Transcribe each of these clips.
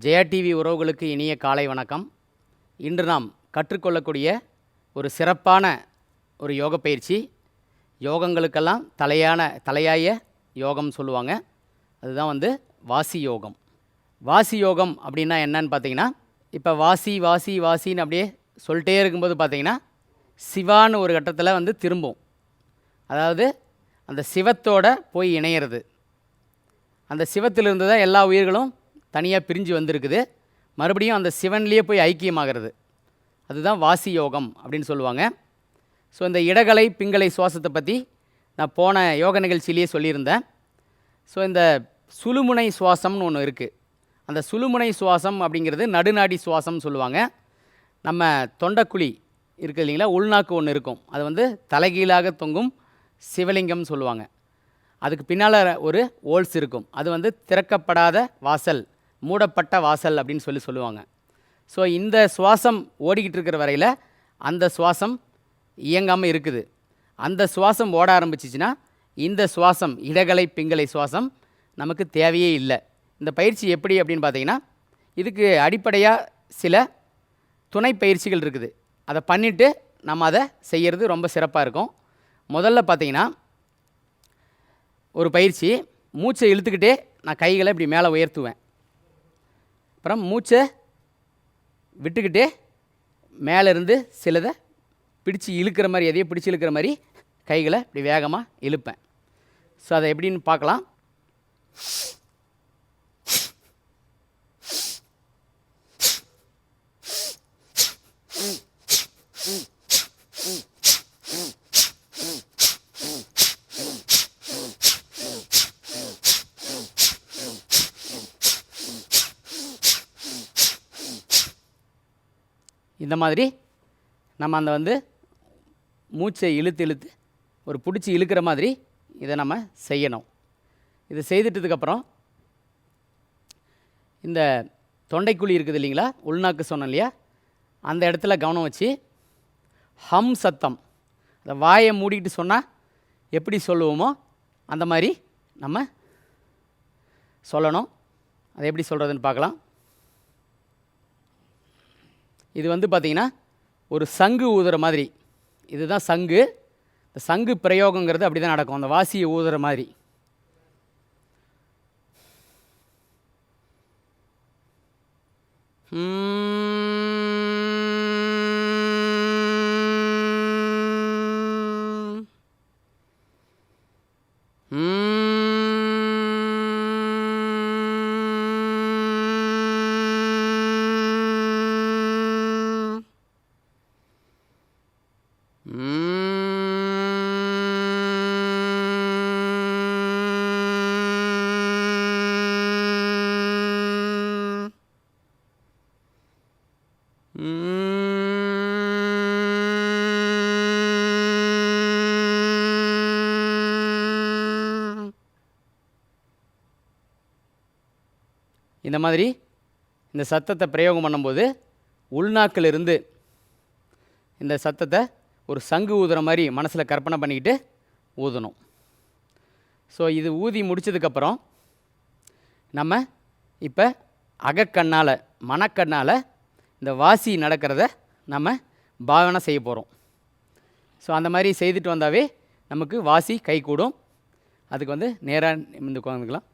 Jaya TV உறவுகளுக்கு இனிய காலை வணக்கம். இன்று நாம் கற்றுக்கொள்ளக்கூடிய ஒரு சிறப்பான ஒரு யோக பயிற்சி. யோகங்களுக்கெல்லாம் தலையாய யோகம் சொல்லுவாங்க. அதுதான் வாசி யோகம். வாசி யோகம் அப்படின்னா என்னன்னு பார்த்தீங்கன்னா, இப்போ வாசின்னு அப்படியே சொல்லிட்டே இருக்கும்போது பார்த்தீங்கன்னா, சிவான்னு ஒரு கட்டத்தில் திரும்பும். அதாவது அந்த சிவத்தோட போய் இணையிறது. அந்த சிவத்திலிருந்து தான் எல்லா உயிர்களும் தனியாக பிரிஞ்சு வந்திருக்குது. மறுபடியும் அந்த சிவன்லேயே போய் ஐக்கியமாகிறது. அதுதான் வாசி யோகம் அப்படின்னு சொல்லுவாங்க. ஸோ இந்த இடகலை பிங்களை சுவாசத்தை பற்றி நான் போன யோக நிகழ்ச்சியிலேயே சொல்லியிருந்தேன். ஸோ இந்த சுழுமுனை சுவாசம்னு ஒன்று இருக்குது. அந்த சுழுமுனை சுவாசம் அப்படிங்கிறது நடுநாடி சுவாசம்னு சொல்லுவாங்க. நம்ம தொண்டைக்குழி இருக்குது இல்லைங்களா, உள்நாக்கு ஒன்று இருக்கும். அது தலைகீழாக தொங்கும் சிவலிங்கம்னு சொல்லுவாங்க. அதுக்கு பின்னால் ஒரு ஓல்ஸ் இருக்கும். அது திறக்கப்படாத வாசல், மூடப்பட்ட வாசல் அப்படின்னு சொல்லுவாங்க. ஸோ இந்த சுவாசம் ஓடிக்கிட்டு இருக்கிற வரையில் அந்த சுவாசம் இயங்காமல் இருக்குது. அந்த சுவாசம் ஓட ஆரம்பிச்சிச்சின்னா இந்த சுவாசம், இடகலை பிங்களை சுவாசம் நமக்கு தேவையே இல்லை. இந்த பயிற்சி எப்படி அப்படின்னு பார்த்தீங்கன்னா, இதுக்கு அடிப்படையாக சில துணை பயிற்சிகள் இருக்குது. அதை பண்ணிவிட்டு நம்ம அதை செய்கிறது ரொம்ப சிறப்பாக இருக்கும். முதல்ல பார்த்தீங்கன்னா, ஒரு பயிற்சி, மூச்சை இழுத்துக்கிட்டே நான் கைகளை இப்படி மேலே உயர்த்துவேன். அப்புறம் மூச்சை விட்டுக்கிட்டே மேலேருந்து சிலதை பிடிச்சி இழுக்கிற மாதிரி, எதையோ பிடிச்சி இழுக்கிற மாதிரி கைகளை இப்படி வேகமாக இழுப்பேன். ஸோ அதை எப்படின்னு பார்க்கலாம். இந்த மாதிரி நம்ம அந்த மூச்சை இழுத்து ஒரு பிடிச்சி இழுக்கிற மாதிரி இதை நம்ம செய்யணும். இது செய்துட்டதுக்கப்புறம் இந்த தொண்டைக்குழி இருக்குது இல்லைங்களா, உள்நாக்கு சொன்னோம் இல்லையா, அந்த இடத்துல கவனம் வச்சு ஹம் சத்தம், அந்த வாயை மூடிக்கிட்டு சொன்னால் எப்படி சொல்லுவோமோ அந்த மாதிரி நம்ம சொல்லணும். அதை எப்படி சொல்கிறதுன்னு பார்க்கலாம். இது பார்த்திங்கன்னா ஒரு சங்கு ஊதுற மாதிரி. இதுதான் சங்கு. இந்த சங்கு பிரயோகங்கிறது அப்படி தான் நடக்கும், அந்த வாசியை ஊதுற மாதிரி. இந்த மாதிரி இந்த சத்தத்தை பிரயோகம் பண்ணும்போது உள்நாக்கிலிருந்து இந்த சத்தத்தை ஒரு சங்கு ஊதுற மாதிரி மனசில் கற்பனை பண்ணிக்கிட்டு ஊதணும். ஸோ இது ஊதி முடித்ததுக்கப்புறம் நம்ம இப்போ அகக்கண்ணால், மனக்கண்ணால் இந்த வாசி நடக்கிறத நம்ம பாவனை செய்ய போகிறோம். ஸோ அந்த மாதிரி செய்துட்டு வந்தாவே நமக்கு வாசி கை கூடும். அதுக்கு நேராக நிமிர்ந்து உட்காந்துக்கலாம்.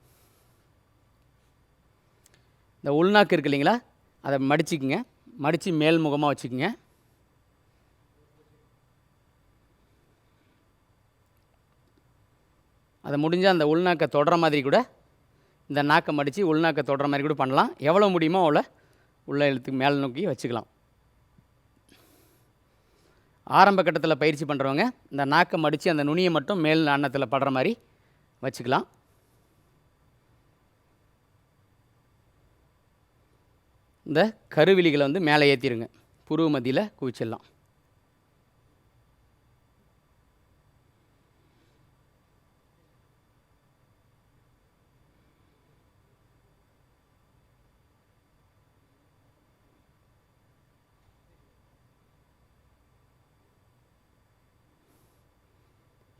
இந்த உள்நாக்கு இருக்கு இல்லைங்களா, அதை மடிச்சுக்குங்க. மடித்து மேல் முகமாக வச்சுக்குங்க. அதை முடிஞ்சால் அந்த உள்நாக்கை தொடர மாதிரி கூட, இந்த நாக்கை மடித்து உள்நாக்கை தொடர மாதிரி கூட பண்ணலாம். எவ்வளோ முடியுமோ அவ்வளோ உள்ள எழுத்துக்கு மேல் நோக்கி வச்சுக்கலாம். ஆரம்ப கட்டத்தில் பயிற்சி பண்ணுறவங்க இந்த நாக்கை மடித்து அந்த நுனியை மட்டும் மேல் அன்னத்தில் படுற மாதிரி வச்சுக்கலாம். இந்த கருவிழிகளை மேலே ஏற்றிடுங்க. புருவ மத்தியில் குவிச்சிடலாம்.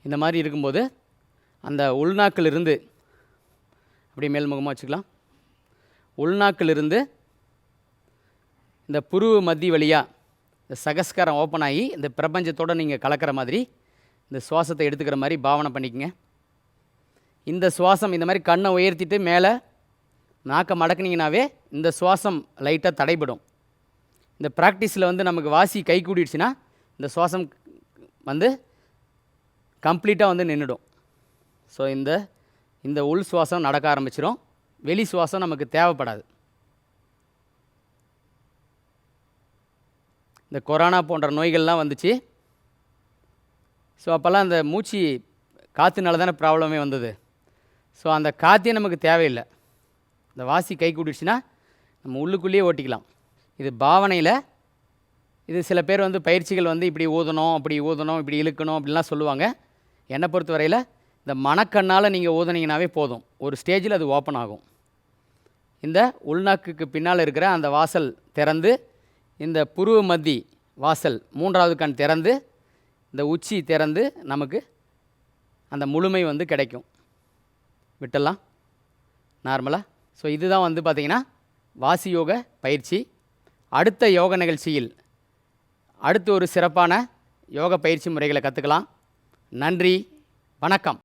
இந்த மாதிரி இருக்கும்போது அந்த உள்நாக்கிலிருந்து அப்படியே மேல்முகமாக வச்சுக்கலாம். உள்நாக்கிலிருந்து இந்த புருவ மத்தி வழியாக இந்த சகஸ்காரம் ஓப்பன் ஆகி இந்த பிரபஞ்சத்தோடு நீங்கள் கலக்கிற மாதிரி இந்த சுவாசத்தை எடுத்துக்கிற மாதிரி பாவனை பண்ணிக்கங்க. இந்த சுவாசம் இந்த மாதிரி கண்ணை உயர்த்திட்டு மேலே நாக்கை மடக்குனீங்கனாவே இந்த சுவாசம் லைட்டாக தடைபடும். இந்த ப்ராக்டிஸில் வந்து நமக்கு வாசி கை கூடிடுச்சுன்னா இந்த சுவாசம் வந்து கம்ப்ளீட்டாக வந்து நின்றுடும். ஸோ இந்த உள் சுவாசம் நடக்க ஆரம்பிச்சிடும். வெளி சுவாசம் நமக்கு தேவைப்படாது. இந்த கொரோனா போன்ற நோய்கள்லாம் வந்துச்சு. ஸோ அப்போல்லாம் அந்த மூச்சு காற்றுனால தானே ப்ராப்ளமே வந்தது. ஸோ அந்த காற்றே நமக்கு தேவையில்லை. இந்த வாசி கை கூடிடுச்சுன்னா நம்ம உள்ளுக்குள்ளேயே ஓட்டிக்கலாம். இது பாவனையில் இது சில பேர் வந்து பயிற்சிகள் வந்து இப்படி ஊதணும், அப்படி ஊதணும், இப்படி இழுக்கணும் அப்படின்லாம் சொல்லுவாங்க. என்னை பொறுத்த வரையில் இந்த மனக்கண்ணால் நீங்கள் ஊதுனீங்கனாவே போதும். ஒரு ஸ்டேஜில் அது ஓப்பன் ஆகும். இந்த உள்நாக்குக்கு பின்னால் இருக்கிற அந்த வாசல் திறந்து, இந்த புருவ மத்தி வாசல் 3வது கண் திறந்து, இந்த உச்சி திறந்து நமக்கு அந்த முழுமை வந்து கிடைக்கும். விட்டுடலாம் நார்மலாக. ஸோ இதுதான் வந்து பார்த்திங்கன்னா வாசி யோக பயிற்சி. அடுத்த யோக நிகழ்ச்சியில் அடுத்து ஒரு சிறப்பான யோக பயிற்சி முறைகளை கற்றுக்கலாம். நன்றி, வணக்கம்.